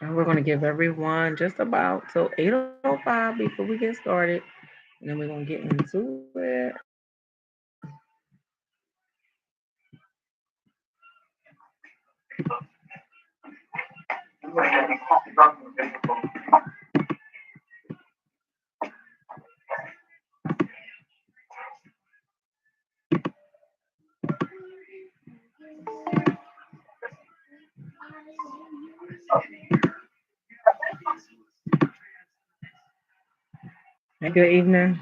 And we're going to give everyone just about till 8:05 before we get started. And then we're going to get into it. Hey, good evening.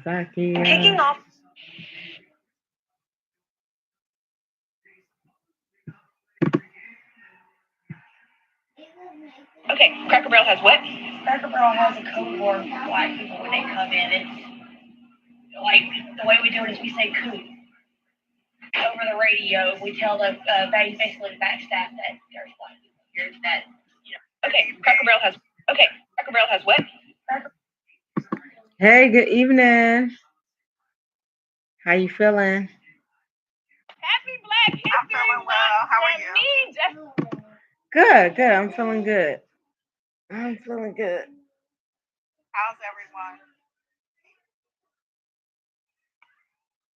Zaki. Kicking off. Okay, Cracker Barrel has what? Cracker Barrel has a code for black people when they come in. It's like the way we do it is we say "coot" over the radio. We tell the basically the back staff that there's black people here. That Okay, Cracker Barrel has. Okay, Cracker Barrel has what? Hey, good evening. How you feeling? Happy Black History Month. How are you? Good, good. I'm feeling good. I'm feeling good. How's everyone?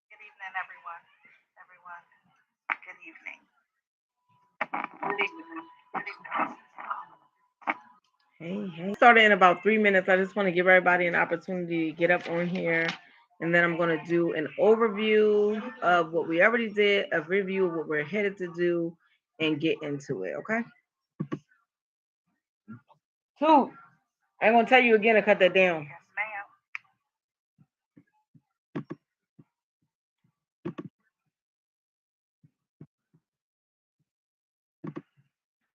Good evening, everyone. Everyone, good evening. Hey. Started in about 3 minutes. I just want to give everybody an opportunity to get up on here. And then I'm going to do an overview of what we already did, a review of what we're headed to do, and get into it, okay? Two. I'm going to tell you again to cut that down. Yes, ma'am.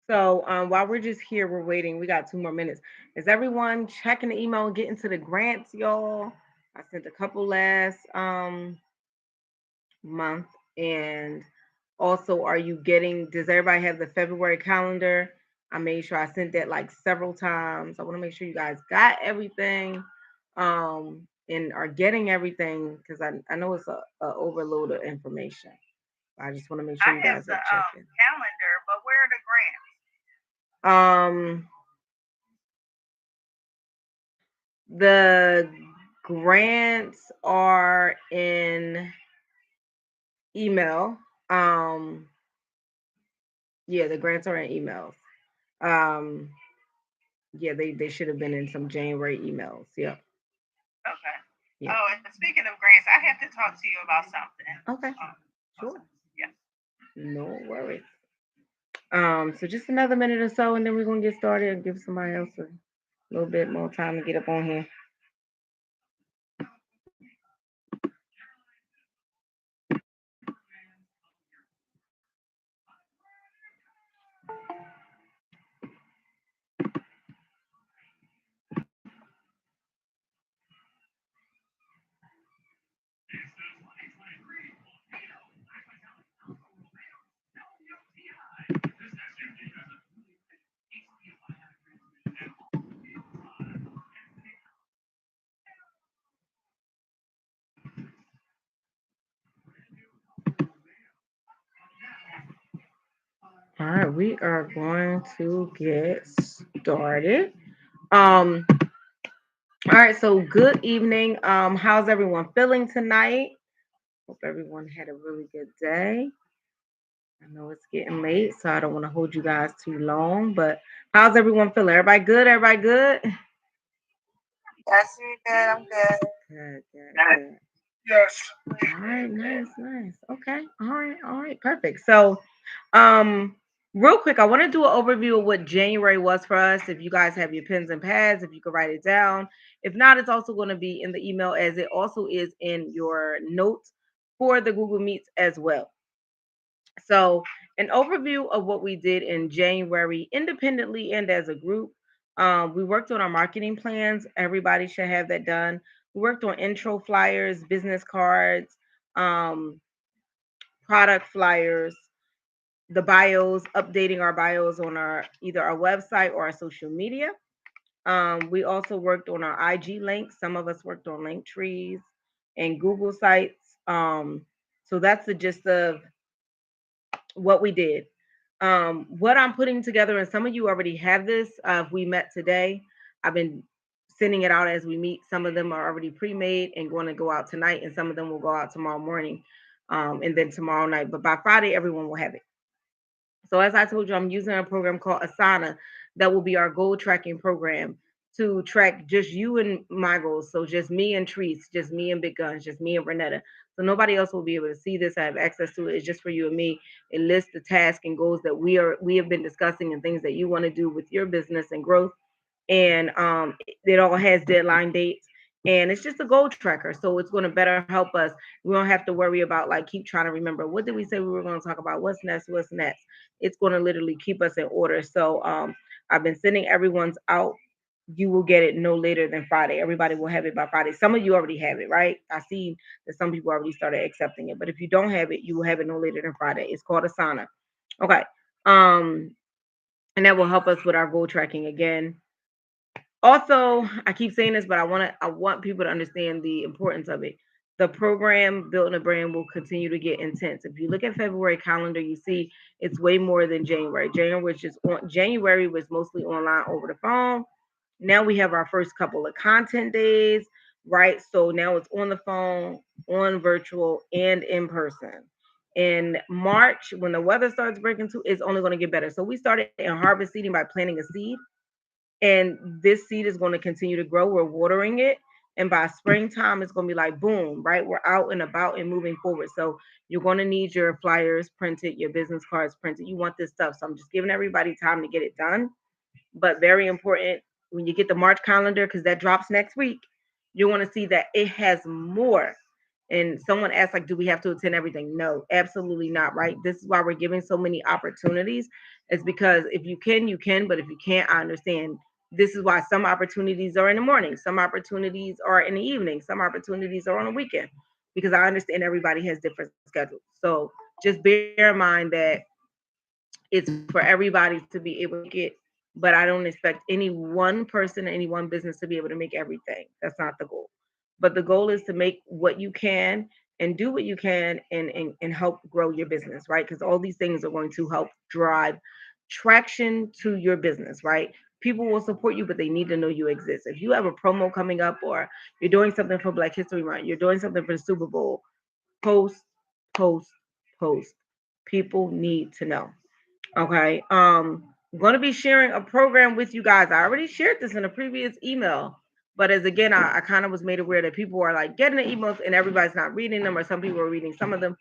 So while we're just here, we're waiting. We got 2 more minutes. Is everyone checking the email and getting to the grants, y'all? I sent a couple last month. And also, are you getting, does everybody have the February calendar? I made sure I sent that like several times. I want to make sure you guys got everything and are getting everything because I know it's a overload of information. I just want to make sure you guys are checking. Calendar, but where are the grants? The grants are in email. Yeah, the grants are in emails. Um, yeah, they should have been in some January emails. Yeah. Okay. Yeah. Oh, and speaking of grants, I have to talk to you about something. Okay. Sure. Yeah. No worries. So just another minute or so, and then we're gonna get started and give somebody else a little bit more time to get up on here. All right, we are going to get started. Um, all right, so good evening. How's everyone feeling tonight? Hope everyone had a really good day. I know it's getting late, so I don't want to hold you guys too long, but how's everyone feeling? Everybody good? Everybody good? Yes, you're good. I'm good. Good. Yes. All right, nice. Okay. All right, perfect. So, real quick, I want to do an overview of what January was for us. If you guys have your pens and pads, if you could write it down. If not, it's also going to be in the email as it also is in your notes for the Google Meets as well. So, an overview of what we did in January, independently and as a group. We worked on our marketing plans. Everybody should have that done. We worked on intro flyers, business cards, um, product flyers, the bios, updating our bios on our either our website or our social media. We also worked on our IG links. Some of us worked on link trees and Google sites. So that's the gist of what we did. What I'm putting together, and some of you already have this. If we met today, I've been sending it out as we meet. Some of them are already pre-made and going to go out tonight, and some of them will go out tomorrow morning, and then tomorrow night. But by Friday, everyone will have it. So as I told you, I'm using a program called Asana that will be our goal tracking program to track just you and my goals. So just me and Treese, just me and Big Guns, just me and Renetta. So nobody else will be able to see this. I have access to it. It's just for you and me. It lists the tasks and goals that we have been discussing and things that you want to do with your business and growth. And it all has deadline dates. And it's just a goal tracker. So it's going to better help us. We don't have to worry about like keep trying to remember what did we say we were going to talk about? What's next? What's next? It's going to literally keep us in order. So I've been sending everyone's out. You will get it no later than Friday. Everybody will have it by Friday. Some of you already have it, right? I see that some people already started accepting it. But if you don't have it, you will have it no later than Friday. It's called Asana. Okay. Um, and that will help us with our goal tracking again. Also, I keep saying this, but I want people to understand the importance of it. The program Building a Brand will continue to get intense. If you look at February calendar, you see it's way more than January. January was mostly online over the phone. Now we have our first couple of content days, right? So now it's on the phone, on virtual, and in person. In March, when the weather starts breaking too, it's only going to get better. So we started in harvest seeding by planting a seed, and this seed is going to continue to grow. We're watering it, and by springtime it's going to be like boom, right? We're out and about and moving forward. So you're going to need your flyers printed, your business cards printed. You want this stuff. So I'm just giving everybody time to get it done. But very important, when you get the March calendar, because that drops next week, you want to see that it has more. And someone asked, like, do we have to attend everything? No, absolutely not, right? This is why we're giving so many opportunities. It's because if you can, you can, but if you can't, I understand. This is why some opportunities are in the morning, some opportunities are in the evening, some opportunities are on a weekend, because I understand everybody has different schedules. So just bear in mind that it's for everybody to be able to make it, but I don't expect any one person or any one business to be able to make everything. That's not the goal. But the goal is to make what you can and do what you can and help grow your business, right? Because all these things are going to help drive traction to your business, right? People will support you, but they need to know you exist. If you have a promo coming up, or you're doing something for Black History Month, you're doing something for the Super Bowl, post, post, post. People need to know. Okay. I'm going to be sharing a program with you guys. I already shared this in a previous email, but as again, I kind of was made aware that people are like getting the emails and everybody's not reading them, or some people are reading some of them,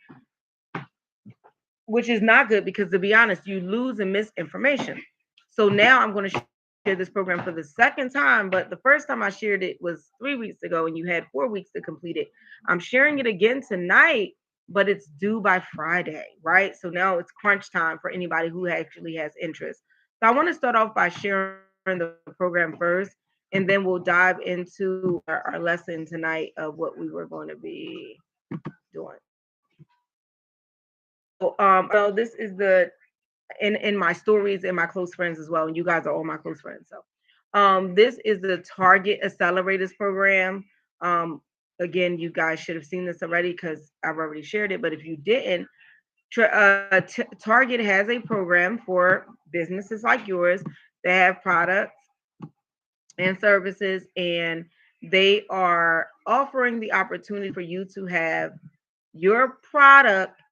which is not good because to be honest, you lose and miss information. So now I'm going to share this program for the second time, but the first time I shared it was 3 weeks ago and you had 4 weeks to complete it. I'm sharing it again tonight, but it's due by Friday, right? So now it's crunch time for anybody who actually has interest. So I want to start off by sharing the program first, and then we'll dive into our lesson tonight of what we were going to be doing. So also this is the in my stories and my close friends as well, and you guys are all my close friends. So this is the Target Accelerators program. Um Again, you guys should have seen this already because I've already shared it, but if you didn't, Target has a program for businesses like yours that have products and services, and they are offering the opportunity for you to have your product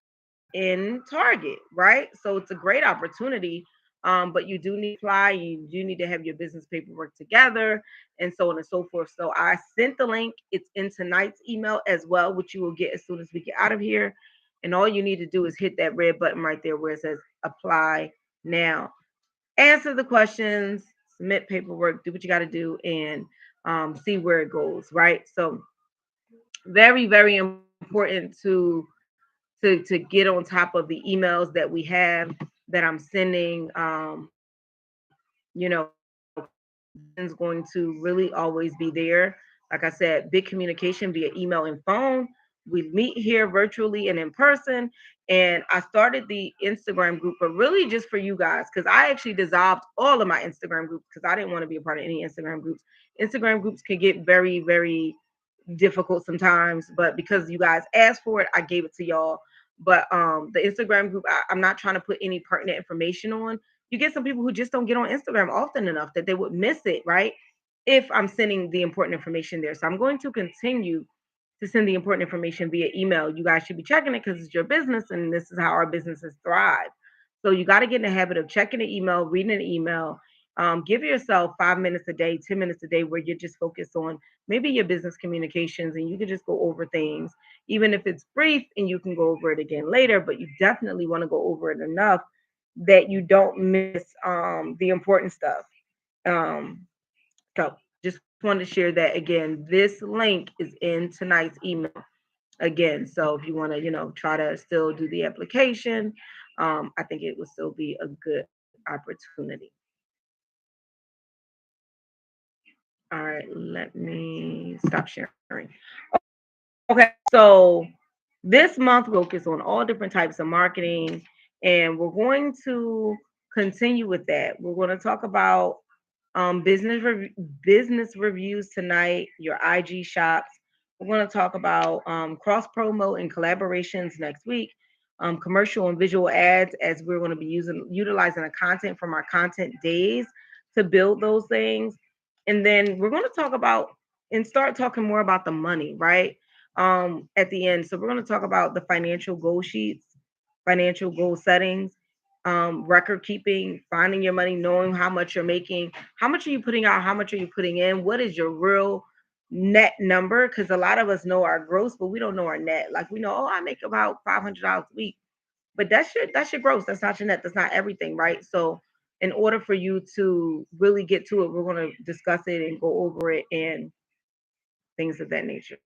in Target, right? So it's a great opportunity. But you do need to apply, you do need to have your business paperwork together, and so on and so forth. So I sent the link. It's in tonight's email as well, which you will get as soon as we get out of here. And all you need to do is hit that red button right there where it says apply now. Answer the questions, submit paperwork, do what you got to do, and see where it goes, right? So very, very important to get on top of the emails that we have that I'm sending. Because information is going to really always be there. Like I said, big communication via email and phone. We meet here virtually and in person. And I started the Instagram group, but really just for you guys, because I actually dissolved all of my Instagram groups because I didn't want to be a part of any Instagram groups. Instagram groups can get very, very difficult sometimes, but because you guys asked for it, I gave it to y'all. But the Instagram group, I'm not trying to put any pertinent information on. You get some people who just don't get on Instagram often enough that they would miss it, right? If I'm sending the important information there. So I'm going to continue to send the important information via email. You guys should be checking it because it's your business and this is how our businesses thrive. So you got to get in the habit of checking the email, reading an email. Give yourself 5 minutes a day, 10 minutes a day where you're just focused on maybe your business communications and you can just go over things, even if it's brief and you can go over it again later, but you definitely want to go over it enough that you don't miss the important stuff. Um, so just want to share that again. This link is in tonight's email again. So if you want to, try to still do the application, I think it will still be a good opportunity. All right, let me stop sharing. Okay, so this month we focus on all different types of marketing, and we're going to continue with that. We're going to talk about business reviews tonight, your IG shops. We're going to talk about cross promo and collaborations next week, commercial and visual ads as we're going to be utilizing the content from our content days to build those things. And then we're going to talk about and start talking more about the money, right? At the end. So we're going to talk about the financial goal sheets, financial goal settings, record keeping, finding your money, knowing how much you're making, how much are you putting out, how much are you putting in, what is your real net number? Because a lot of us know our gross, but we don't know our net. Like we know, oh, I make about $500 a week, but that's your gross. That's not your net. That's not everything, right? So in order for you to really get to it, we're going to discuss it and go over it and things of that nature.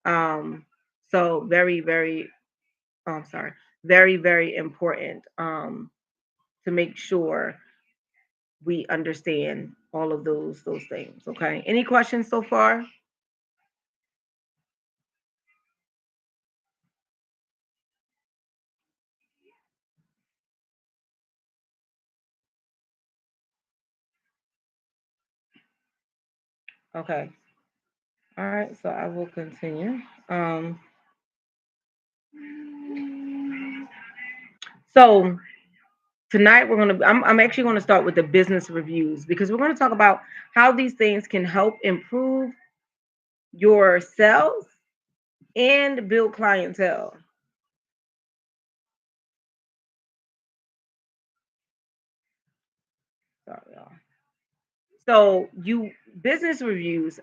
Um, so sorry, very important to make sure we understand all of those things. Okay. Any questions so far? Okay. All right. So I will continue. Um, so tonight we're gonna. I'm actually going to start with the business reviews because we're going to talk about how these things can help improve your sales and build clientele. Sorry, y'all. So you business reviews.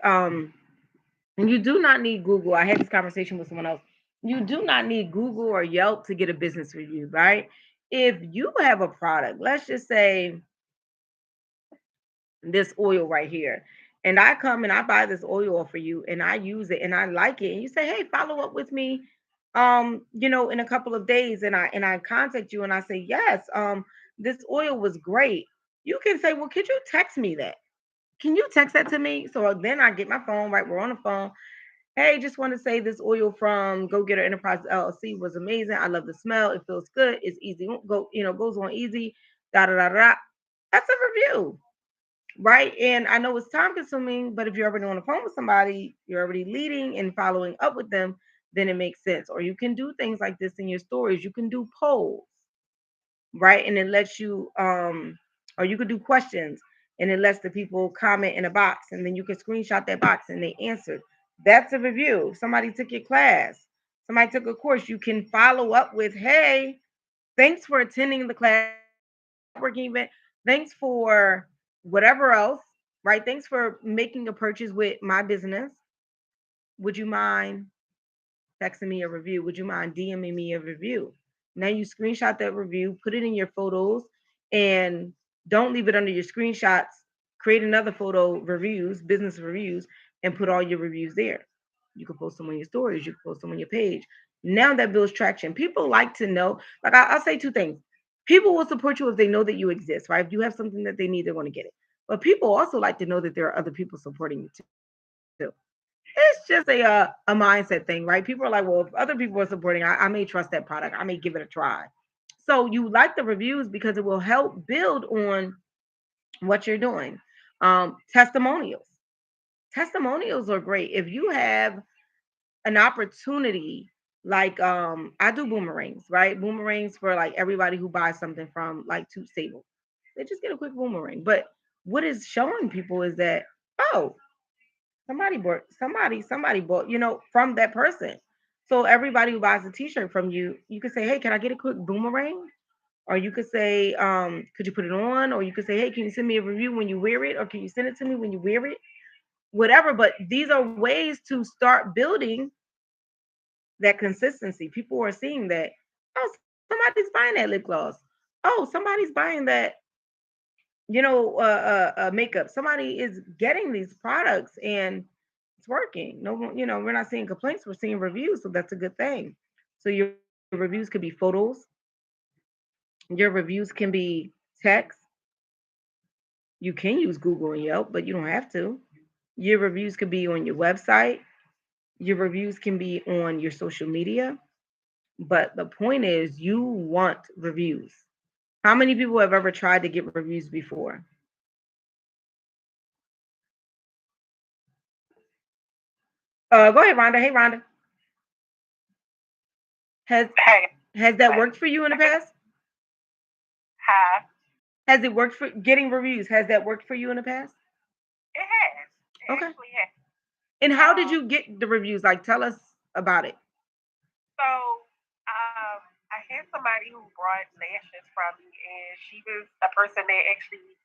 And you do not need Google. I had this conversation with someone else. You do not need Google or Yelp to get a business review, right? If you have a product, let's just say this oil right here, and I come and I buy this oil for you and I use it and I like it, and you say, hey, follow up with me in a couple of days, and I contact you and I say, yes, this oil was great. You can say, well, could you text me that? Can you text that to me? So then I get my phone, right? We're on the phone. Hey, just want to say this oil from Go Getter Enterprise LLC was amazing. I love the smell. It feels good. It's easy. Goes on easy. Da da da da. That's a review, right? And I know it's time consuming, but if you're already on the phone with somebody, you're already leading and following up with them, then it makes sense. Or you can do things like this in your stories. You can do polls, right? And it lets you or you could do questions and it lets the people comment in a box and then you can screenshot that box and they answered. That's a review. Somebody took your class, somebody took a course. You can follow up with, hey, thanks for attending the class. Thanks for the networking event. Thanks for whatever else, right? Thanks for making a purchase with my business. Would you mind texting me a review? Would you mind DMing me a review? Now you screenshot that review, put it in your photos, and don't leave it under your screenshots. Create another photo reviews, business reviews, and put all your reviews there. You can post them on your stories, you can post them on your page. Now that builds traction. People like to know, like I'll say two things. People will support you if they know that you exist, right? If you have something that they need, they're going to get it. But people also like to know that there are other people supporting you too. It's just a mindset thing, right? People are like, well, if other people are supporting, I may trust that product. I may give it a try. So you like the reviews because it will help build on what you're doing. Testimonials. Testimonials are great. If you have an opportunity Like I do boomerangs, right? Boomerangs for like everybody who buys something from like Toot Stable. They just get a quick boomerang. But what is showing people is that, oh, somebody bought, from that person. So everybody who buys a t-shirt from you, you could say, hey, can I get a quick boomerang? Or you could say, could you put it on? Or you could say, hey, can you send me a review when you wear it? Or can you send it to me when you wear it? Whatever. But these are ways to start building that consistency. People are seeing that, oh, somebody's buying that lip gloss. Oh, somebody's buying that, makeup. Somebody is getting these products and it's working. No, we're not seeing complaints. We're seeing reviews, so that's a good thing. So your reviews could be photos. Your reviews can be text. You can use Google and Yelp, but you don't have to. Your reviews could be on your website. Your reviews can be on your social media. But the point is, you want reviews. How many people have ever tried to get reviews before? Go ahead, Rhonda. Hey, Rhonda. Has Hey, has that worked for you in the past? hi. Has it worked for getting reviews? Has that worked for you in the past? It has. It Okay. actually has. And how did Um, you get the reviews? Like, tell us about it. so I had somebody who brought lashes from me, and she was a person that actually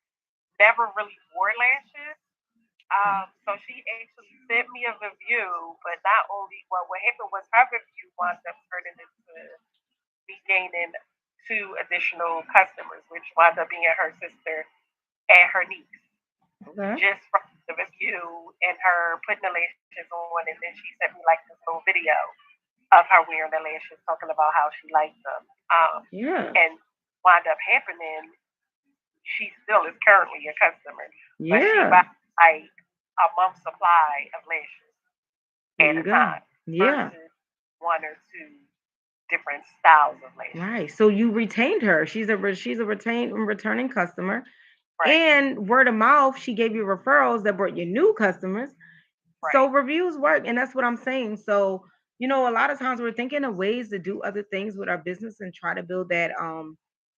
never really wore lashes. Okay. So she actually sent me a review, but not only what happened was her review wound up turning into me gaining two additional customers, which wound up being her sister and her niece, Okay. just from the review and her putting the lashes on, and then she sent me like this little video of her wearing the lashes, talking about how she liked them. Yeah. And wound up happening, she still is currently a customer, but she Yeah. buys like a month's supply of lashes There at you a go. time Yeah. versus one or two different styles of lashes. Right. So you retained her. She's a retained returning customer. Right, And word of mouth, she gave you referrals that brought you new customers. So right. reviews work, and that's what I'm saying. So, a lot of times we're thinking of ways to do other things with our business and try to build that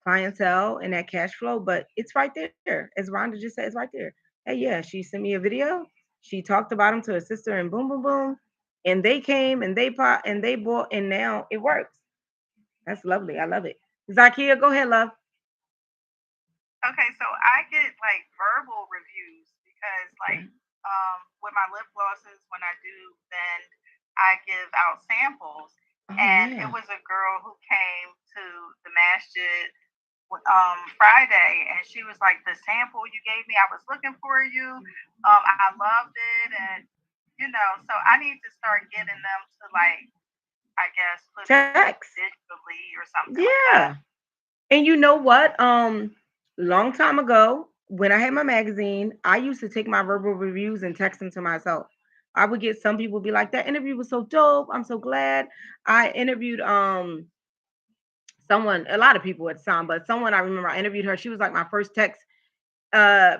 clientele and that cash flow, but it's right there. As Rhonda just said, it's right there. Hey, yeah, she sent me a video. She talked about them to her sister and boom, boom, boom. And they came and they bought and they bought and now it works. That's lovely. I love it. Zakia, go ahead, love. Okay, so I get like verbal reviews because like Okay. with my lip glosses when I do then I give out samples, Oh and it yeah. was a girl who came to the masjid Friday, and she was like, the sample you gave me, I was looking for you. I loved it, and so I need to start getting them to like, I guess, put it like Text. digitally or something like that. Yeah. And you know what? Long time ago, when I had my magazine, I used to take my verbal reviews and text them to myself. I would get some people be like, that interview was so dope. I'm so glad. I interviewed someone, a lot of people at the time, but someone I remember I interviewed her. She was like my first text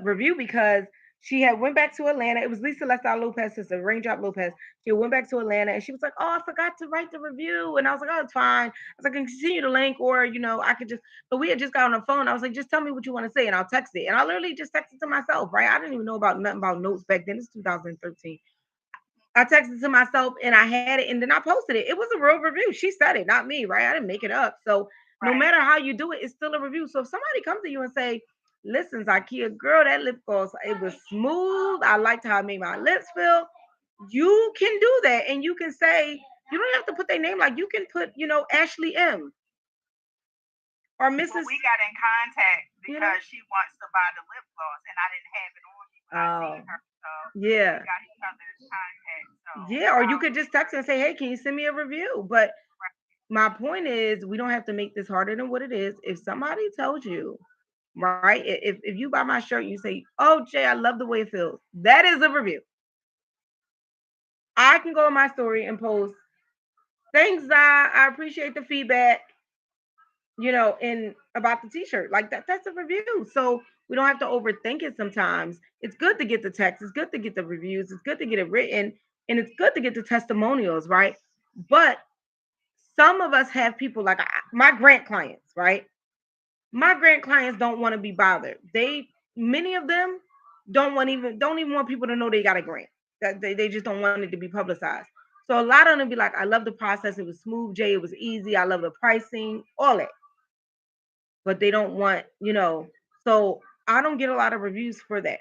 review because she had went back to Atlanta. It was Lisa Lester Lopez, sister, Raindrop Lopez. She went back to Atlanta and she was like, "Oh, I forgot to write the review." And I was like, "Oh, it's fine." I was like, "I can continue the link, or I could just." But we had just got on the phone. I was like, "Just tell me what you want to say, and I'll text it." And I literally just texted to myself, right? I didn't even know about nothing about notes back then. It's 2013. I texted to myself and I had it and then I posted it. It was a real review. She said it, not me, right? I didn't make it up. So no Right. matter how you do it, it's still a review. So if somebody comes to you and say, listen, Zakia, girl, that lip gloss, it was smooth. I liked how it made my lips feel. You can do that. And you can say, you don't have to put their name, like you can put, Ashley M or Well, Mrs. we got in contact You know? because she wants to buy the lip gloss, and I didn't have it on me when I seen Oh, her. So we yeah. got each other's contact. So Yeah. Or you I'll could just text and say, hey, can you send me a review? But my point is, we don't have to make this harder than what it is. If somebody tells you, right, if you buy my shirt, you say, "Oh, Jay, I love the way it feels." That is a review. I can go in my story and post, "Thanks, I appreciate the feedback." In about the T-shirt, like that. That's a review. So we don't have to overthink it. Sometimes it's good to get the text. It's good to get the reviews. It's good to get it written, and it's good to get the testimonials, right? But Some of us have people like my grant clients, right? My grant clients don't want to be bothered. Many of them don't even want people to know they got a grant. That they just don't want it to be publicized. So a lot of them be like, I love the process. It was smooth, Jay. It was easy. I love the pricing, all that. But they don't want, so I don't get a lot of reviews for that.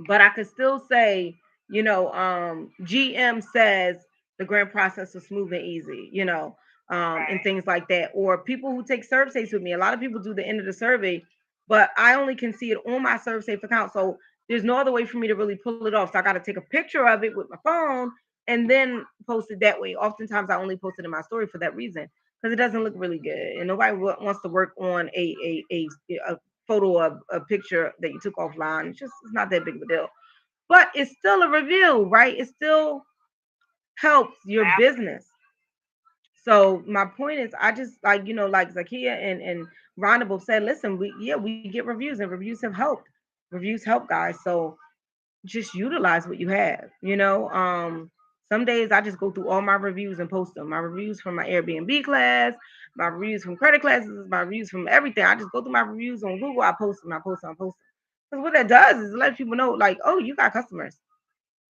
But I could still say, GM says the grant process was smooth and easy, and Right. things like that. Or people who take ServSafe with me. A lot of people do the end of the survey, but I only can see it on my ServSafe account. So there's no other way for me to really pull it off. So I got to take a picture of it with my phone and then post it that way. Oftentimes I only post it in my story for that reason because it doesn't look really good, and nobody wants to work on a photo of a picture that you took offline. It's not that big of a deal. But it's still a review, right? It still helps your business. So my point is, I just like like Zakia and Rhonda both said, listen, we get reviews and reviews have helped. Reviews help, guys. So just utilize what you have. Some days I just go through all my reviews and post them. My reviews from my Airbnb class, my reviews from credit classes, my reviews from everything. I just go through my reviews on Google. I post them. I post them. I post them. Because what that does is it lets people know, like, oh, you got customers.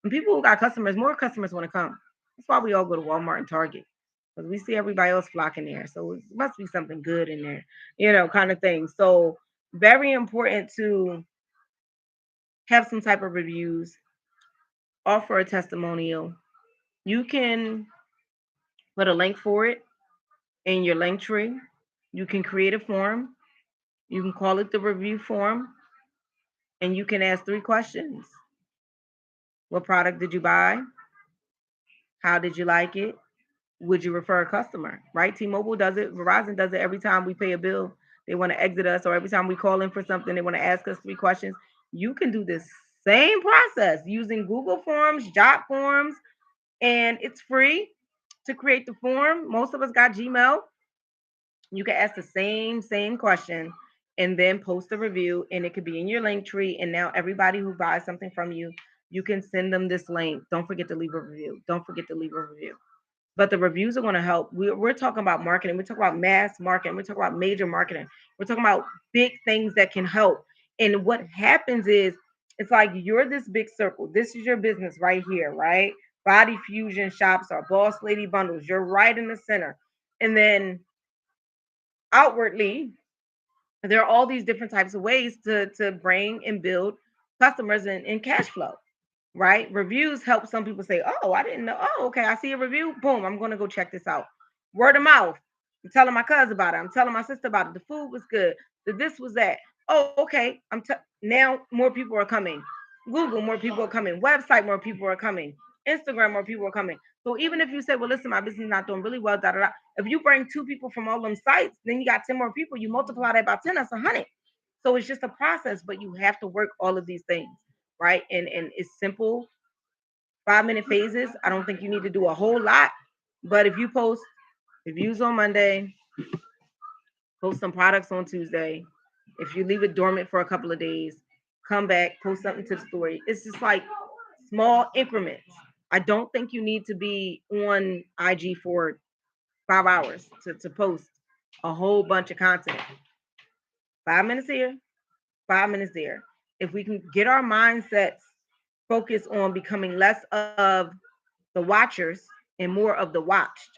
And people who got customers, more customers want to come. That's why we all go to Walmart and Target because we see everybody else flocking there. So it must be something good in there, kind of thing. So very important to have some type of reviews, offer a testimonial. You can put a link for it in your link tree. You can create a form. You can call it the review form, and you can ask 3 questions. What product did you buy? How did you like it? Would you refer a customer? Right? T-Mobile does it. Verizon does it every time we pay a bill. They want to exit us, or every time we call in for something, they want to ask us 3 questions. You can do this same process using Google Forms, Jot Forms, and it's free to create the form. Most of us got Gmail. You can ask the same question and then post a review, and it could be in your link tree. And now everybody who buys something from you, you can send them this link. Don't forget to leave a review. Don't forget to leave a review. But the reviews are going to help. We're talking about marketing. We're talking about mass marketing. We're talking about major marketing. We're talking about big things that can help. And what happens is, it's like you're this big circle. This is your business right here, right? Body Fusion shops or Boss Lady Bundles. You're right in the center. And then outwardly, there are all these different types of ways to bring and build customers and cash flow, right? Reviews help some people say, oh, I didn't know. Oh, okay, I see a review. Boom, I'm going to go check this out. Word of mouth. I'm telling my cousin about it. I'm telling my sister about it. The food was good. The this was that. Oh, okay. Now more people are coming. Google, more people are coming. Website, more people are coming. Instagram, more people are coming. So even if you say, well, listen, my business is not doing really well, da, da, da. If you bring 2 people from all them sites, then you got 10 more people. You multiply that by 10, that's 100. So it's just a process, but you have to work all of these things, right? And it's simple 5-minute phases. I don't think you need to do a whole lot, but if you post reviews on Monday, post some products on Tuesday, if you leave it dormant for a couple of days, come back, post something to the story. It's just like small increments. I don't think you need to be on IG for 5 hours to post a whole bunch of content. 5 minutes here, 5 minutes there. If we can get our mindsets focused on becoming less of the watchers and more of the watched,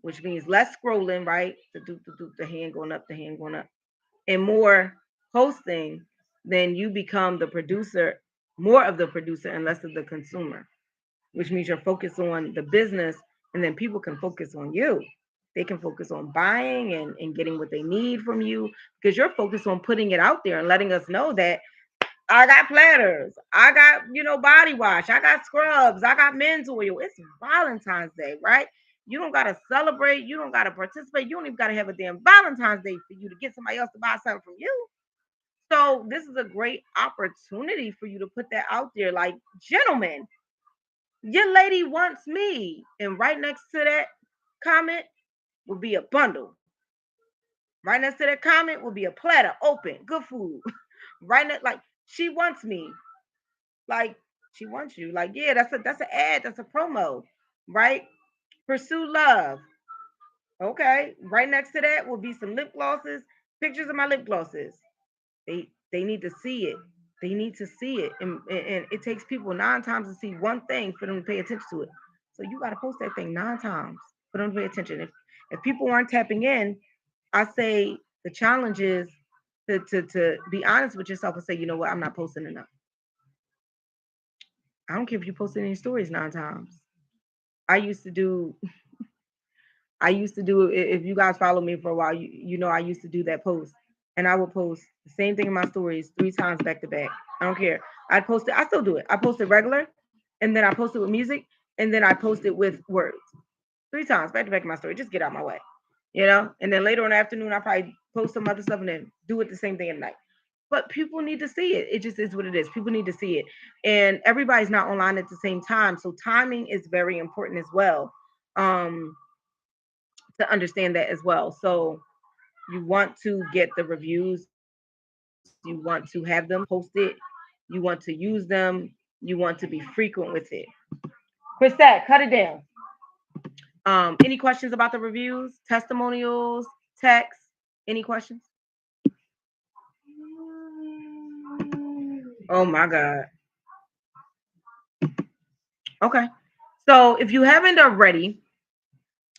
which means less scrolling, right? The hand going up, the hand going up, and more posting, then you become the producer, more of the producer and less of the consumer, which means you're focused on the business, and then people can focus on you. They can focus on buying and getting what they need from you because you're focused on putting it out there and letting us know that I got platters. I got, body wash. I got scrubs. I got men's oil. It's Valentine's Day, right? You don't got to celebrate. You don't got to participate. You don't even got to have a damn Valentine's Day for you to get somebody else to buy something from you. So this is a great opportunity for you to put that out there. Like, gentlemen, your lady wants me. And right next to that comment will be a bundle. Right next to that comment will be a platter open, good food. Right next, like, she wants me. Like, she wants you. Like, yeah, that's an ad, that's a promo, right? Pursue love. Okay. Right next to that will be some lip glosses, pictures of my lip glosses. They need to see it. They need to see it. And it takes people 9 times to see one thing for them to pay attention to it. So you gotta post that thing 9 times for them to pay attention. If people aren't tapping in, I say the challenge is to be honest with yourself and say, you know what, I'm not posting enough. I don't care if you posted any stories 9 times. I used to do if you guys follow me for a while, you know I used to do that post. And I would post the same thing in my stories 3 times back to back. I don't care. I'd post it, I still do it. I post it regular, and then I post it with music, and then I post it with words. 3 times back to back in my story. Just get out my way. And then later in the afternoon I probably post some other stuff and then do it the same thing at night. But people need to see it. It just is what it is. People need to see it. And everybody's not online at the same time. So timing is very important as well. Um, to understand that as well. So you want to get the reviews, you want to have them posted, you want to use them, you want to be frequent with it. Chrisette, cut it down. Any questions about the reviews, testimonials, text? Any questions? Oh my God. Okay. So if you haven't already,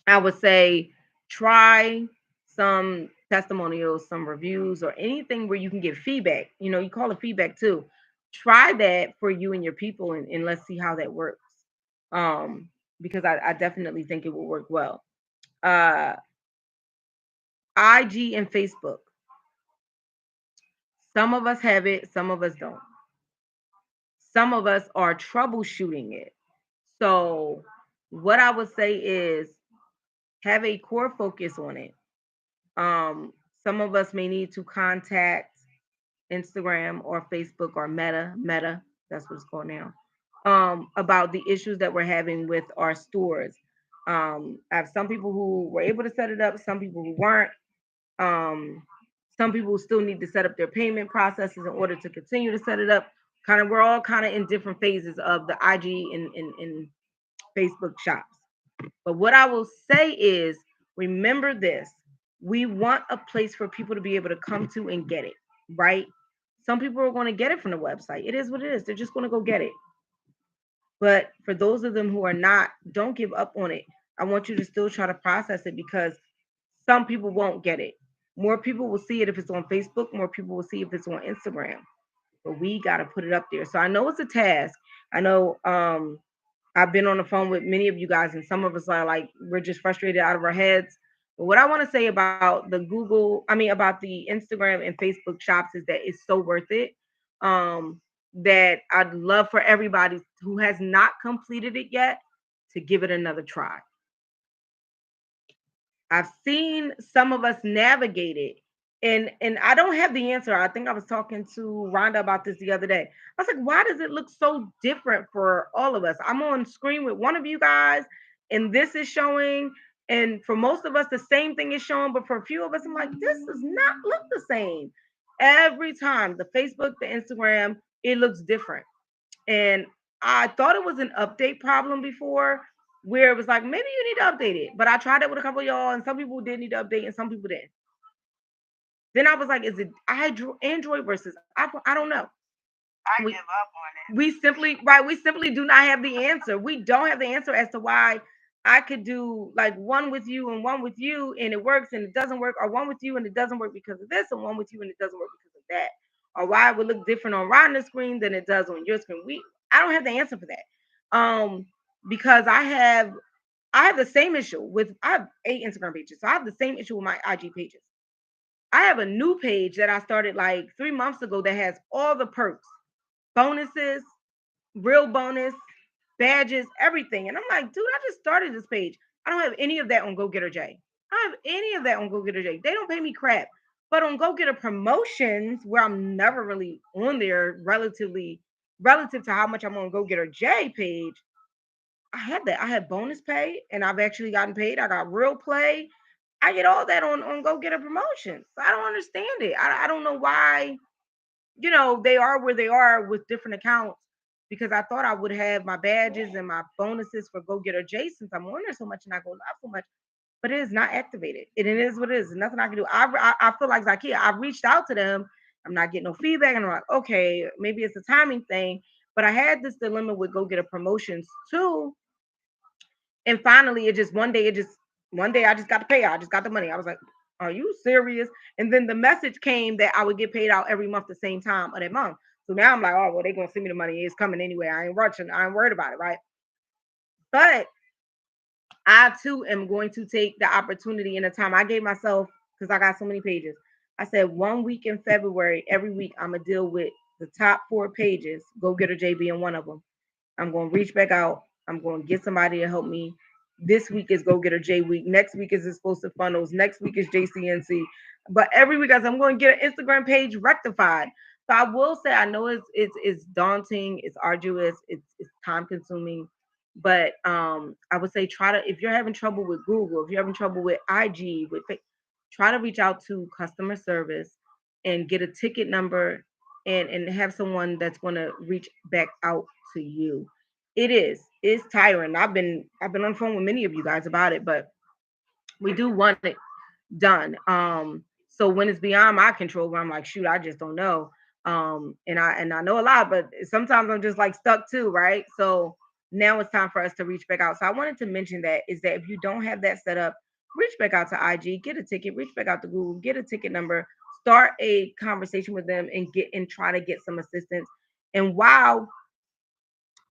I would say try some testimonials, some reviews, or anything where you can get feedback. You call it feedback too. Try that for you and your people, and let's see how that works. Um, because I definitely think it will work well. Uh, IG and Facebook. Some of us have it, some of us don't. Some of us are troubleshooting it. So, what I would say is have a core focus on it. Um, some of us may need to contact Instagram or Facebook or Meta, that's what it's called now, about the issues that we're having with our stores. I have some people who were able to set it up, some people who weren't. Um, some people still need to set up their payment processes in order to continue to set it up. We're all kind of in different phases of the IG and Facebook shops. But what I will say is remember this: we want a place for people to be able to come to and get it, right? Some people are going to get it from the website. It is what it is. They're just going to go get it. But for those of them who are not, don't give up on it. I want you to still try to process it because some people won't get it. More people will see it if it's on Facebook, more people will see if it's on Instagram. But we got to put it up there. So I know it's a task. I know I've been on the phone with many of you guys, and some of us are like, we're just frustrated out of our heads. But what I want to say about about the Instagram and Facebook shops is that it's so worth it. That I'd love for everybody who has not completed it yet to give it another try. I've seen some of us navigate it. And I don't have the answer. I think I was talking to Rhonda about this the other day. I was like, why does it look so different for all of us? I'm on screen with one of you guys, and this is showing. And for most of us, the same thing is showing, but for a few of us, I'm like, this does not look the same. Every time the Facebook, the Instagram, it looks different. And I thought it was an update problem before, where it was like, maybe you need to update it. But I tried it with a couple of y'all, and some people did need to update, and some people didn't. Then I was like, is it Android versus Apple? I don't know. I We give up on it. we simply do not have the answer. We don't have the answer as to why I could do like one with you and one with you and it works and it doesn't work, or one with you and it doesn't work because of this, and one with you and it doesn't work because of that, or why it would look different on Rhonda's screen than it does on your screen. I don't have the answer for that. Because I have the same issue with I have 8 Instagram pages, so I have the same issue with my IG pages. I have a new page that I started like 3 months ago that has all the perks, bonuses, real bonus, badges, everything. And I'm like, dude, I just started this page. I don't have any of that on Go Getter J. I don't have any of that on Go Getter J. They don't pay me crap. But on Go Getter Promotions, where I'm never really on there relative to how much I'm on Go Getter J page, I had that. I had bonus pay, and I've actually gotten paid. I got real play. I get all that on Go Getter Promotions. I don't understand it. I don't know why they are where they are with different accounts, because I thought I would have my badges and my bonuses for Go Getter J since I'm on there so much and I go live so much. but it is not activated. And it is what it is. There's nothing I can do. I feel like Zakia. I've reached out to them. I'm not getting no feedback. And I'm like, okay, maybe it's a timing thing. But I had this dilemma with Go Get a Promotions too. And finally, one day I just got the pay. I just got the money. I was like, are you serious? And then the message came that I would get paid out every month the same time of that month. So now I'm like, oh well, they're gonna send me the money. It's coming anyway. I ain't rushing. I ain't worried about it, right? But I too am going to take the opportunity and the time I gave myself because I got so many pages. I said 1 week in February, every week I'm gonna deal with the top 4 pages. Go get a JB in one of them. I'm going to reach back out. I'm going to get somebody to help me. This week is Go Get a J week. Next week is Explosive Funnels. Next week is JCNC. But every week, as I'm going to get an Instagram page rectified. So I will say, I know it's daunting, it's arduous, it's time consuming, but I would say try to, if you're having trouble with Google, if you're having trouble with IG, try to reach out to customer service and get a ticket number and have someone that's going to reach back out to you. It's tiring. I've been on the phone with many of you guys about it, but we do want it done. So when it's beyond my control, where I'm like, shoot, I just don't know. And I know a lot, but sometimes I'm just like stuck too, right? So now it's time for us to reach back out. So I wanted to mention that is that if you don't have that set up, reach back out to IG, get a ticket, reach back out to Google, get a ticket number, start a conversation with them and try to get some assistance. And while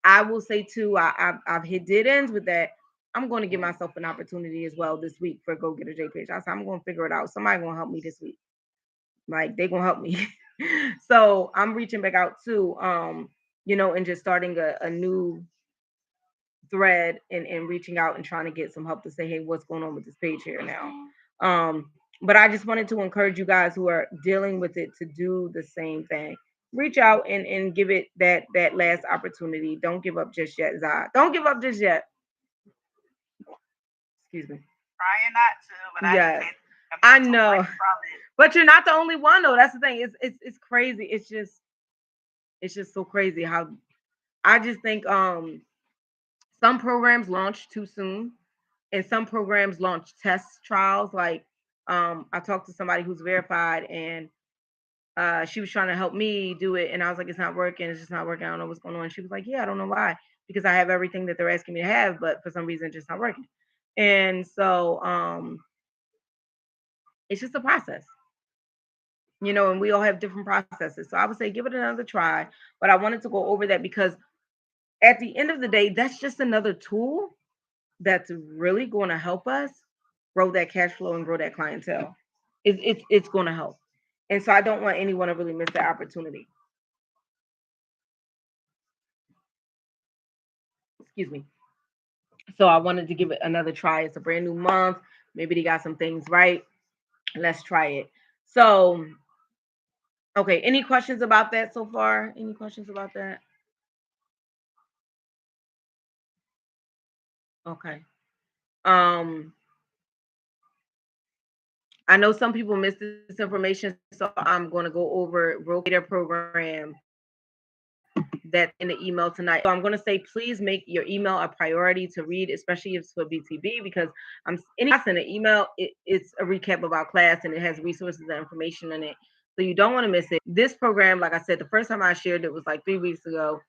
I will say too, I've hit dead ends with that. I'm going to give myself an opportunity as well this week for Go Get a J page. I said I'm going to figure it out. Somebody going to help me this week. Like they going to help me. So I'm reaching back out too, and just starting a new thread and reaching out and trying to get some help to say, hey, what's going on with this page here now? But I just wanted to encourage you guys who are dealing with it to do the same thing. Reach out and give it that last opportunity. Don't give up just yet, Zai. Don't give up just yet. Excuse me. Trying not to, but I just Yes, hate a I mental know. break from it. But you're not the only one though. That's the thing. It's crazy. It's just so crazy how I just think some programs launch too soon and some programs launch test trials. Like I talked to somebody who's verified and she was trying to help me do it and I was like, it's not working, it's just not working. I don't know what's going on. And she was like, yeah, I don't know why. Because I have everything that they're asking me to have, but for some reason it's just not working. And so it's just a process, and we all have different processes. So I would say give it another try. But I wanted to go over that because at the end of the day, that's just another tool that's really going to help us grow that cash flow and grow that clientele. It's going to help. And so I don't want anyone to really miss that opportunity. Excuse me. So I wanted to give it another try. It's a brand new month. Maybe they got some things right. Let's try it. So, okay. Any questions about that so far? Any questions about that? Okay. Um, I know some people miss this information, so I'm going to go over it real quick. Program that's in the email tonight. So I'm going to say, please make your email a priority to read, especially if it's for BTB, because anytime I send an email, it's a recap of our class and it has resources and information in it. So you don't want to miss it. This program, like I said, the first time I shared it was like 3 weeks ago.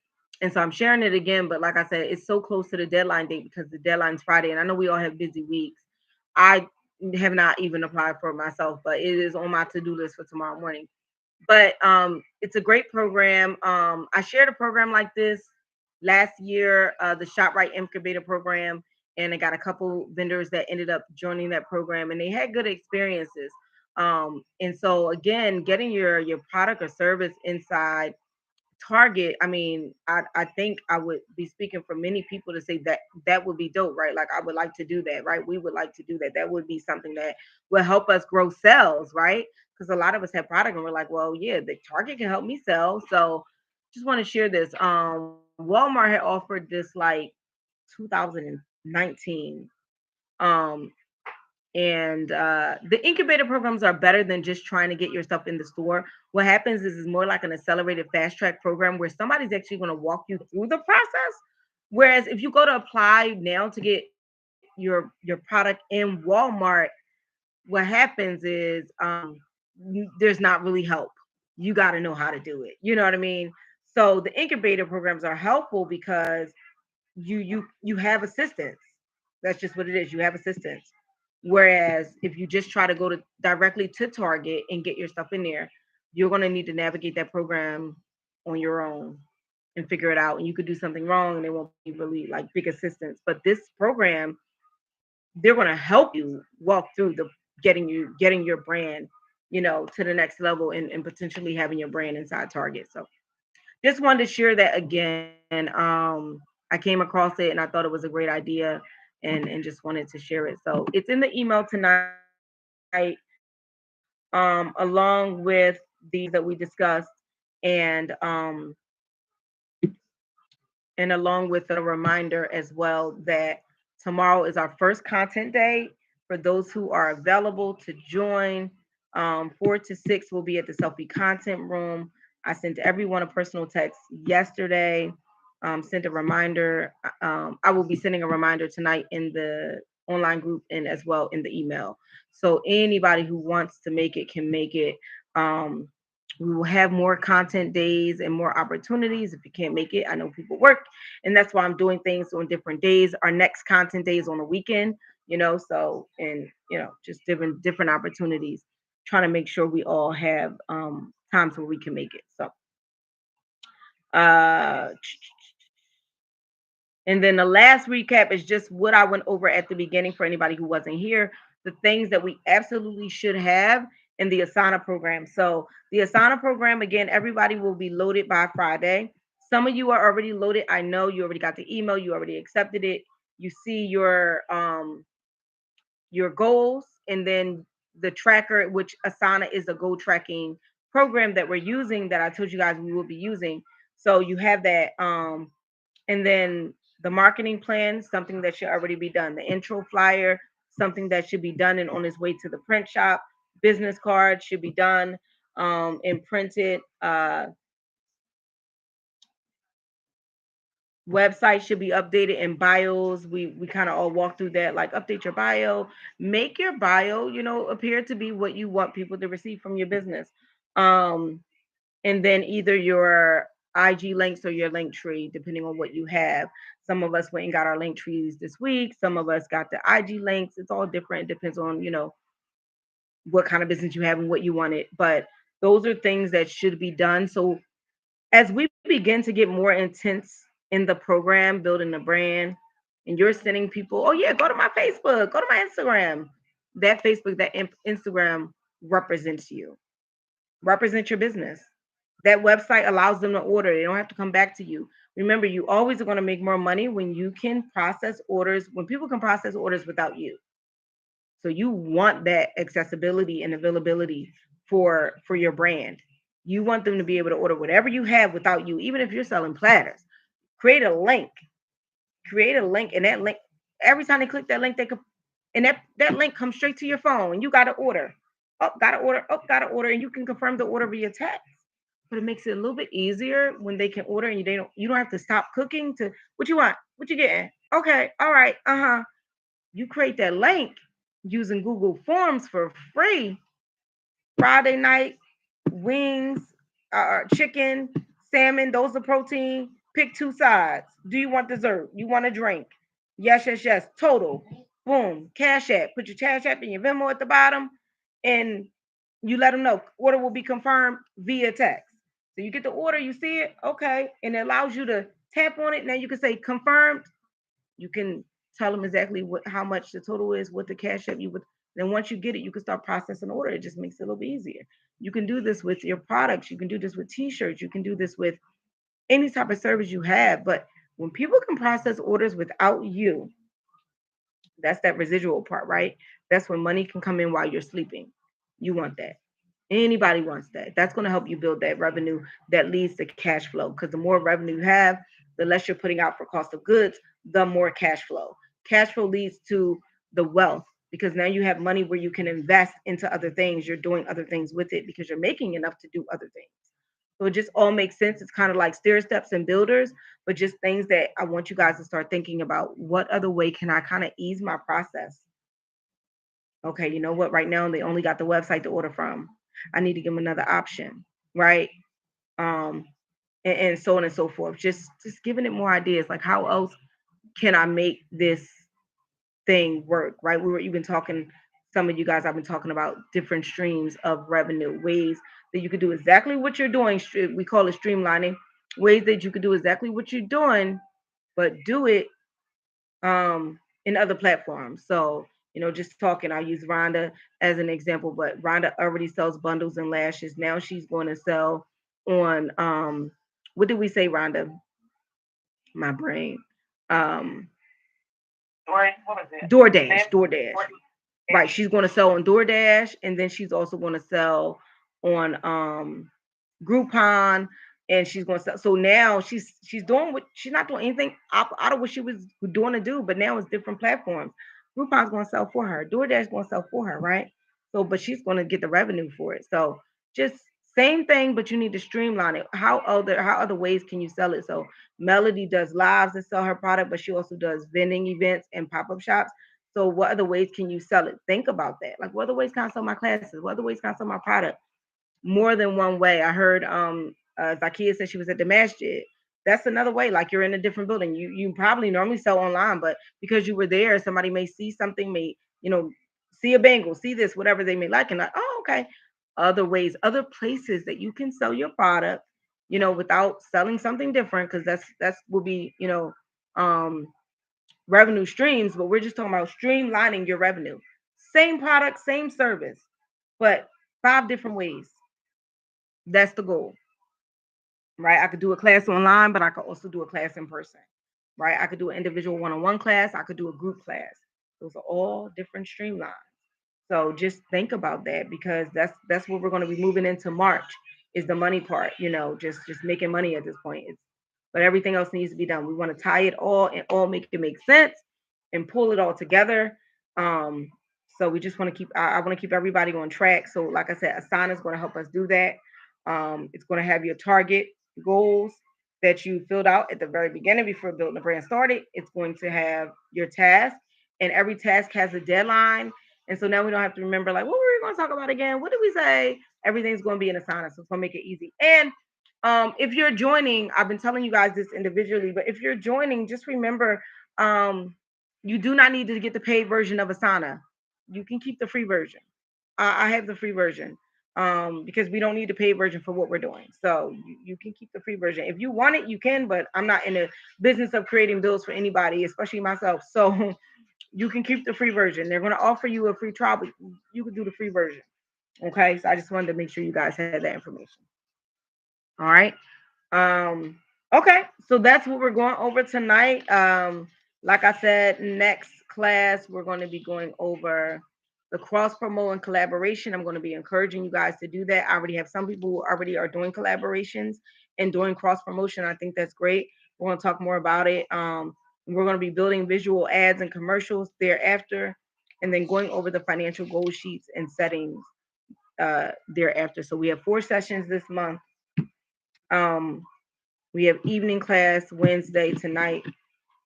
And so I'm sharing it again, but like I said, it's so close to the deadline date because the deadline's Friday, and I know we all have busy weeks. I have not even applied for it myself, but it is on my to-do list for tomorrow morning. But it's a great program. I shared a program like this last year, the ShopRite Incubator program, and I got a couple vendors that ended up joining that program, and they had good experiences. And so again, getting your product or service inside Target, I mean, I think I would be speaking for many people to say that that would be dope, right? Like I would like to do that, right? We would like to do that. That would be something that will help us grow sales, right? Because a lot of us have product and we're like, well, yeah, the Target can help me sell. So just want to share this. Walmart had offered this like 2019. Um, and the incubator programs are better than just trying to get your stuff in the store. What happens is more like an accelerated fast track program where somebody's actually going to walk you through the process. Whereas if you go to apply now to get your product in Walmart, what happens is there's not really help. You got to know how to do it. You know what I mean? So the incubator programs are helpful because you have assistance. That's just what it is. You have assistance. Whereas if you just try to go to directly to Target and get your stuff in there, you're going to need to navigate that program on your own and figure it out. And you could do something wrong and it won't be really like big assistance. But this program, they're going to help you walk through the getting your brand, to the next level, and potentially having your brand inside Target. So just wanted to share that again. I came across it and I thought it was a great idea, and just wanted to share it. So it's in the email tonight, along with the things that we discussed, and along with a reminder as well that tomorrow is our first content day for those who are available to join. 4 to 6 will be at the Selfie Content Room. I sent everyone a personal text yesterday. Sent a reminder. I will be sending a reminder tonight in the online group and as well in the email. So anybody who wants to make it can make it. Um, we will have more content days and more opportunities. If you can't make it, I know people work, and that's why I'm doing things on different days. Our next content day is on the weekend, so, and just different opportunities, trying to make sure we all have times where we can make it. So uh and then the last recap is just what I went over at the beginning for anybody who wasn't here. The things that we absolutely should have in the Asana program. So the Asana program, again, everybody will be loaded by Friday. Some of you are already loaded. I know you already got the email, you already accepted it. You see your goals, and then the tracker, which Asana is a goal tracking program that we're using, that I told you guys we will be using. So you have that. And then the marketing plan, something that should already be done. The intro flyer, something that should be done and on its way to the print shop. Business card should be done and printed. Website should be updated, and bios. We kind of all walk through that, like update your bio, make your bio, appear to be what you want people to receive from your business. Um, and then either your IG links or your link tree, depending on what you have. Some of us went and got our link trees this week. Some of us got the IG links. It's all different. It depends on, what kind of business you have and what you want it. But those are things that should be done. So as we begin to get more intense in the program, building the brand, and you're sending people, oh yeah, go to my Facebook, go to my Instagram. That Facebook, that Instagram represents you, represent your business. That website allows them to order. They don't have to come back to you. Remember, you always are going to make more money when you can process orders, when people can process orders without you. So you want that accessibility and availability for your brand. You want them to be able to order whatever you have without you, even if you're selling platters. Create a link. Create a link, and that link, every time they click that link, they could, and that link comes straight to your phone, and you got to order. Oh, got to order. Oh, got to order, and you can confirm the order via text. But it makes it a little bit easier when they can order, and you don't have to stop cooking to what you want, what you getting. Okay, all right, You create that link using Google Forms for free. Friday night, wings, chicken, salmon, those are protein. Pick two sides. Do you want dessert? You want a drink? Yes, yes, yes. Total. Boom. Cash app. Put your Cash app and your Venmo at the bottom, and you let them know order will be confirmed via text. So you get the order, you see it, okay, and it allows you to tap on it. Now you can say confirmed. You can tell them exactly how much the total is, what the cash app you would. Then once you get it, you can start processing the order. It just makes it a little bit easier. You can do this with your products. You can do this with T-shirts. You can do this with any type of service you have. But when people can process orders without you, that's that residual part, right? That's when money can come in while you're sleeping. You want that. Anybody wants that. That's going to help you build that revenue that leads to cash flow. Because the more revenue you have, the less you're putting out for cost of goods, the more cash flow. Cash flow leads to the wealth, because now you have money where you can invest into other things. You're doing other things with it because you're making enough to do other things. So it just all makes sense. It's kind of like stair steps and builders, but just things that I want you guys to start thinking about. What other way can I kind of ease my process? Okay, you know what? Right now they only got the website to order from. I need to give them another option, right? Um, and so on and so forth. Just giving it more ideas. Like how else can I make this thing work, right? We were even talking, some of you guys, I've been talking about different streams of revenue, ways that you could do exactly what you're doing. We call it streamlining, ways that you could do exactly what you're doing, but do it in other platforms. So, just talking, I'll use Rhonda as an example, but Rhonda already sells bundles and lashes. Now she's going to sell on, what did we say, Rhonda? My brain. Um, What was it? DoorDash. Right. She's going to sell on DoorDash, and then she's also going to sell on Groupon, and she's going to sell. So now she's doing what she's not doing anything out of what she was doing to do, but now it's different platforms. Groupon's going to sell for her. DoorDash going to sell for her, right? So, but she's going to get the revenue for it. So, just same thing, but you need to streamline it. How other ways can you sell it? So, Melody does lives and sell her product, but she also does vending events and pop up shops. So, what other ways can you sell it? Think about that. Like, what other ways can I sell my classes? What other ways can I sell my product? More than one way. I heard Zakia said she was at the masjid. That's another way. Like you're in a different building. You probably normally sell online, but because you were there, somebody may see something, may see a bangle, see this, whatever they may like, and like, oh, okay. Other ways, other places that you can sell your product, without selling something different, because that's will be um revenue streams. But we're just talking about streamlining your revenue. Same product, same service, but 5 different ways. That's the goal, right? I could do a class online, but I could also do a class in person, right? I could do an individual one-on-one class. I could do a group class. Those are all different streamlines. So just think about that, because that's what we're going to be moving into March, is the money part. Just making money at this point. But everything else needs to be done. We want to tie it all and all make it make sense and pull it all together. Um, so we just want to keep. I want to keep everybody on track. So like I said, Asana is going to help us do that. It's going to have your target goals that you filled out at the very beginning before building the brand started. It's going to have your task, and every task has a deadline. And so now we don't have to remember, like, what were we going to talk about again? What did we say? Everything's going to be in Asana, so it's going to make it easy. And if you're joining, I've been telling you guys this individually, but if you're joining, just remember, you do not need to get the paid version of Asana. You can keep the free version. I have the free version, because we don't need the paid version for what we're doing. So you can keep the free version. If you want it, you can, but I'm not in the business of creating bills for anybody, especially myself. So you can keep the free version. They're going to offer you a free trial, but you can do the free version. Okay. So I just wanted to make sure you guys had that information. All right. Um, okay, so that's what we're going over tonight. Like I said, next class we're going to be going over the cross promo and collaboration. I'm going to be encouraging you guys to do that. I already have some people who already are doing collaborations and doing cross promotion. I think that's great. We're going to talk more about it. We're going to be building visual ads and commercials thereafter, and then going over the financial goal sheets and settings thereafter. So we have 4 sessions this month. Um, we have evening class Wednesday tonight,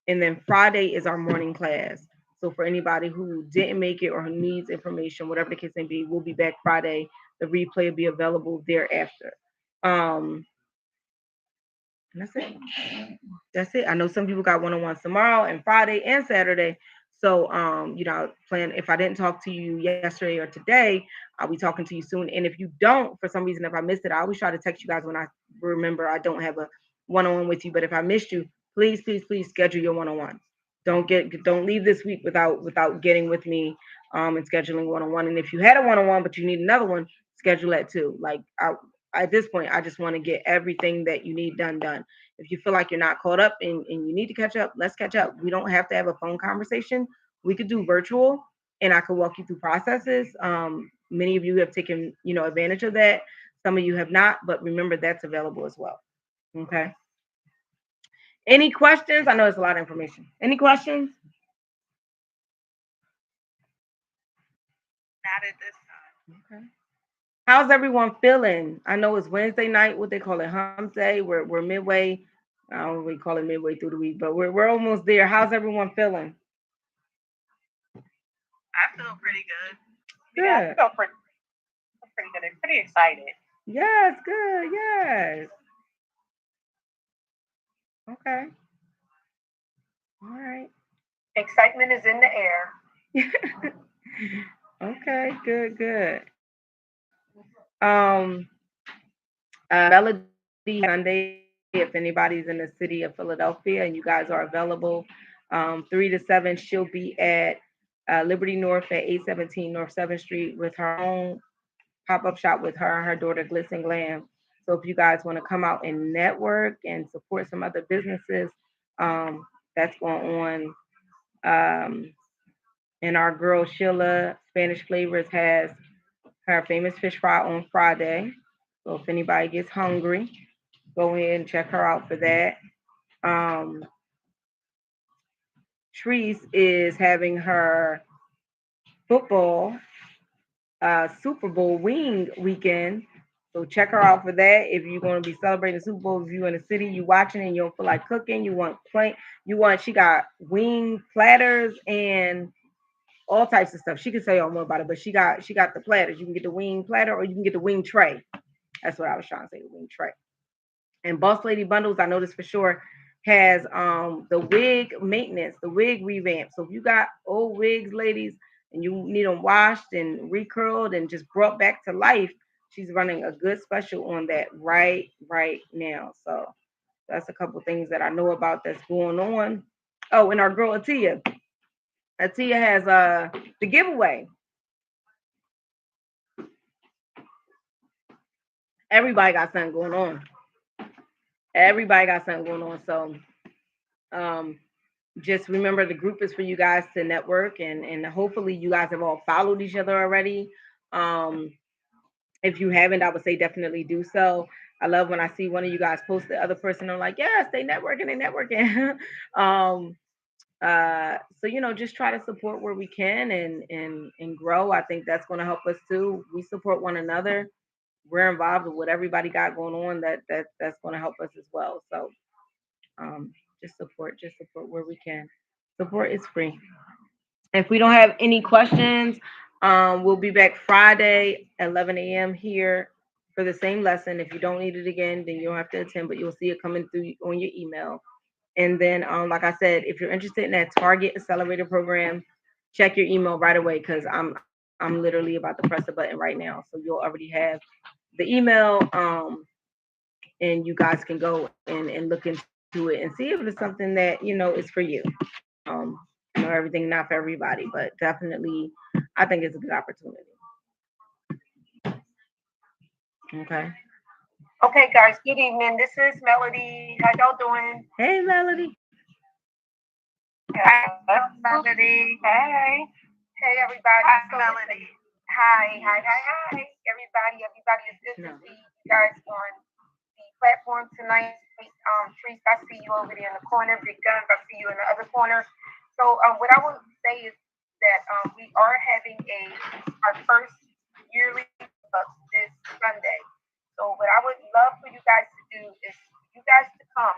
and then Friday is our morning class. So for anybody who didn't make it or who needs information, whatever the case may be, we'll be back Friday. The replay will be available thereafter. And that's it. That's it. I know some people got one-on-ones tomorrow and Friday and Saturday. So plan, if I didn't talk to you yesterday or today, I'll be talking to you soon. And if you don't, for some reason, if I missed it, I always try to text you guys when I remember I don't have a one-on-one with you. But if I missed you, please, please, please schedule your one-on-one. Don't leave this week without getting with me and scheduling one-on-one. And if you had a one-on-one but you need another one, schedule that too. Like at this point, I just want to get everything that you need done. If you feel like you're not caught up and you need to catch up, let's catch up. We don't have to have a phone conversation. We could do virtual, and I could walk you through processes. Many of you have taken, advantage of that. Some of you have not, but remember that's available as well. Okay. Any questions? I know it's a lot of information. Any questions? Not at this time. Okay. How's everyone feeling? I know it's Wednesday night, what they call it, hump day. We're midway. I don't really call it midway through the week, but we're almost there. How's everyone feeling? I feel pretty good. Yeah, I Good. feel pretty good. I'm pretty excited. Yes, good. Yes. Okay. All right. Excitement is in the air. Okay, good, good. Melody Sunday. If anybody's in the city of Philadelphia and you guys are available, 3 to 7, she'll be at Liberty North at 817 North 7th Street with her own pop-up shop with her and her daughter Glitz and Glam. So if you guys want to come out and network and support some other businesses, that's going on. And our girl Sheila Spanish Flavors has her famous fish fry on Friday. So if anybody gets hungry, go ahead and check her out for that. Um, Treese is having her football Super Bowl wing weekend. So check her out for that. If you're going to be celebrating the Super Bowl, if you're in the city, you watching and you don't feel like cooking, she got wing platters and all types of stuff. She can tell you all more about it, but she got the platters. You can get the wing platter or you can get the wing tray. That's what I was trying to say, the wing tray. And Boss Lady Bundles, I know this for sure, has the wig maintenance, the wig revamp. So if you got old wigs, ladies, and you need them washed and recurled and just brought back to life, she's running a good special on that right now. So that's a couple things that I know about that's going on. Oh, and our girl Atia. Atia has the giveaway. Everybody got something going on. Everybody got something going on. So um just remember the group is for you guys to network and hopefully you guys have all followed each other already. Um, if you haven't, I would say definitely do so. I love when I see one of you guys post the other person. I'm like, yes, they networking. um, so just try to support where we can and grow. I think that's going to help us too. We support one another. We're involved with what everybody got going on. That's going to help us as well. So um, just support where we can. Support is free. If we don't have any questions, we'll be back Friday, 11 a.m. here for the same lesson. If you don't need it again, then you don't have to attend, but you'll see it coming through on your email. And then, like I said, if you're interested in that Target Accelerator program, check your email right away because I'm literally about to press the button right now. So you'll already have the email, and you guys can go and look into it and see if it's something that is for you. Everything not for everybody, but definitely, I think it's a good opportunity. Okay. Okay, guys. Good evening. This is Melody. How y'all doing? Hey, Melody. Hello, Melody. Hey. Hey, everybody. Hi, so Melody. Hi. Everybody. It's good to No. see you guys on the platform tonight. Trees, I see you over there in the corner. Big Guns, I see you in the other corner. So, what I will say is that we are having our first yearly up this Sunday. So, what I would love for you guys to do is you guys to come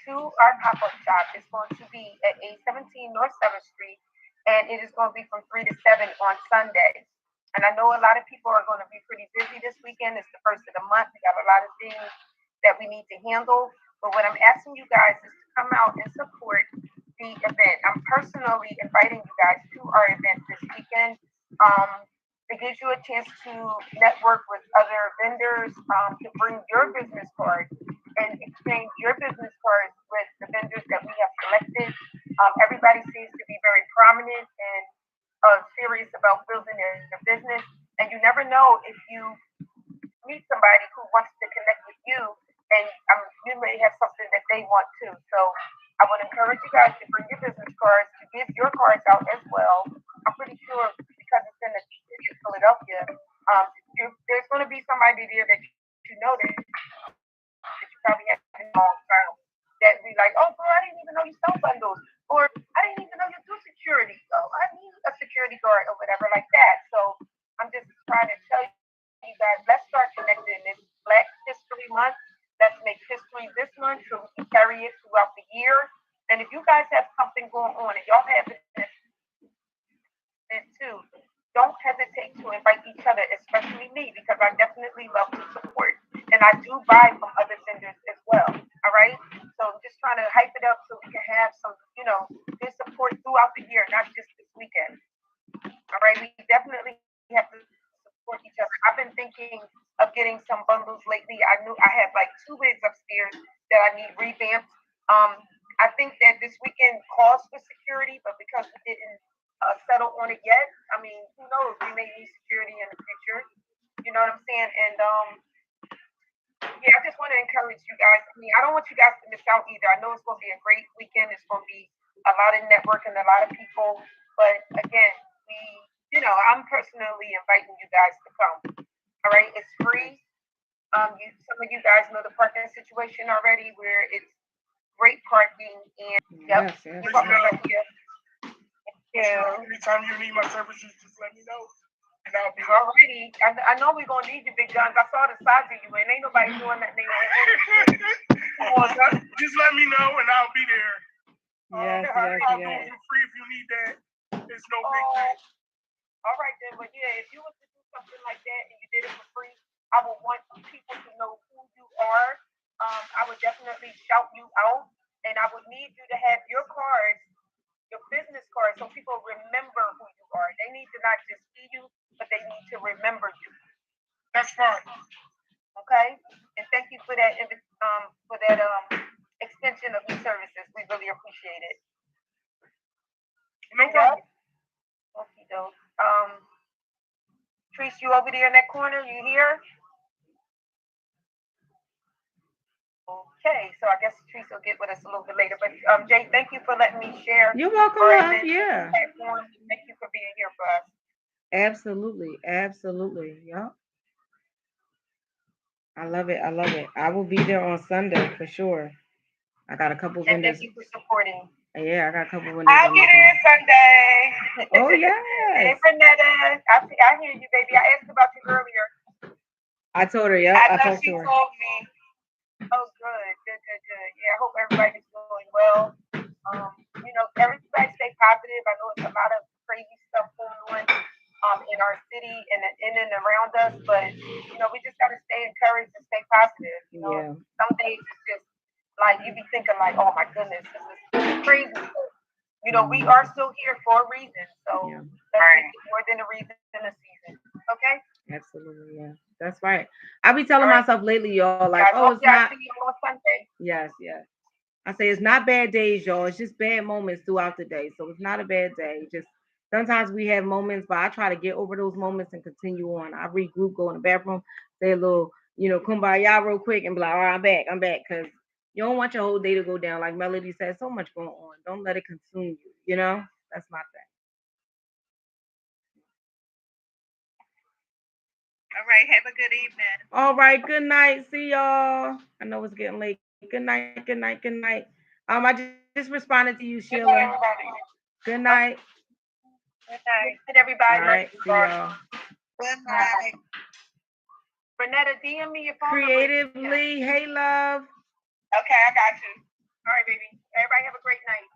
to our pop-up shop. It's going to be at 817 North 7th Street, and it is going to be from 3 to 7 on Sunday. And I know a lot of people are going to be pretty busy this weekend. It's the first of the month. We got a lot of things that we need to handle. But what I'm asking you guys is to come out and support the event. I'm personally inviting you guys to our event this weekend. It gives you a chance to network with other vendors, to bring your business card and exchange your business cards with the vendors that we have selected. Everybody seems to be very prominent and serious about building their business. And you never know if you meet somebody who wants to connect with you, and you may have something that they want too. So I would encourage you guys to bring your business cards, to give your cards out as well. I'm pretty sure because it's in the city of Philadelphia, there's going to be somebody there that you know that you probably haven't seen in a long time. That be like, oh, girl, I didn't even know you sell bundles, or I didn't even know you do security. Oh, I need a security guard or whatever like that. So I'm just trying to tell you guys very quickly connected. And it's Black History Month. Let's make history this month so we can carry it throughout the year. And if you guys have something going on and y'all have it too, don't hesitate to invite each other, especially me, because I definitely love to support. And I do buy from other vendors as well. All right. So I'm just trying to hype it up so we can have some, good support throughout the year, not just this weekend. All right, we definitely have to support each other. I've been thinking of getting some bundles lately. I knew I have like two wigs upstairs that I need revamped. I think that this weekend calls for security, but because we didn't settle on it yet, I mean, who knows? We may need security in the future. You know what I'm saying? And yeah, I just want to encourage you guys. I mean, I don't want you guys to miss out either. I know it's going to be a great weekend. It's going to be a lot of networking, a lot of people. But again, I'm personally inviting you guys to come. All right, it's free. Some of you guys know the parking situation already, where it's great parking. And yep, Yes, yes, you're welcome yes. right here. Yeah. Anytime you need my services, just let me know. And I'll be Alrighty, I know we're gonna need you, big guns. I saw the size of you, and ain't nobody doing that thing. Just let me know, and I'll be there. Yes, I'll yes, do yes. it for free if you need that. It's no big Oh, thing. all right then. But yeah, if you was to do something like that and you did it for free, I would want people to know who you are. I would definitely shout you out, and I would need you to have your cards, your business cards, so people remember who you are. They need to not just see you, but they need to remember you. That's fine. Okay? And thank you for that extension of your services. We really appreciate it. No Yep. problem. Okay, doke. Treese, you over there in that corner? You here? Okay, so I guess Treese will get with us a little bit later. But Jay, thank you for letting me share You're welcome, our love. event Yeah. platform. Thank you for being here for us. Absolutely. Absolutely. Yep. I love it. I love it. I will be there on Sunday for sure. I got a couple And thank vendors. you for supporting. Yeah, I got a couple vendors I'll I'm be looking there at. Sunday. Oh Hey, yes. Renetta. I hear you, baby. I asked about you earlier. I told her, yep, I I know talked she to her. told me. Oh, good, good, good, good. Yeah, I hope everybody's doing well. Everybody stay positive. I know it's a lot of crazy stuff going on in our city and in and around us, but we just gotta stay encouraged and stay positive. Yeah. Some days it's just like you be thinking like, oh my goodness, this is crazy. But, we Mhm. are still here for a reason. So Yeah. let's make it more than a reason a season. Okay? Absolutely. Yeah. That's right. I be All telling right. myself lately, y'all, like, Guys, oh, hope it's y'all not. see you on Sunday. Yes, yes. I say it's not bad days, y'all. It's just bad moments throughout the day. So it's not a bad day. Just sometimes we have moments, but I try to get over those moments and continue on. I regroup, go in the bathroom, say a little, kumbaya real quick, and be like, all right, I'm back. I'm back. Because you don't want your whole day to go down. Like Melody said, so much going on. Don't let it consume you. That's my thing. All right. Have a good evening. All right. Good night. See y'all. I know it's getting late. Good night. Good night. Good night. I just responded to you, Good Sheila. night, everybody. Good night. Good night. Good night, All everybody. right. Love you, See guys. y'all. Good night. Renetta, DM me your phone number. Creatively. Hey, love. Okay, I got you. All right, baby. Everybody have a great night.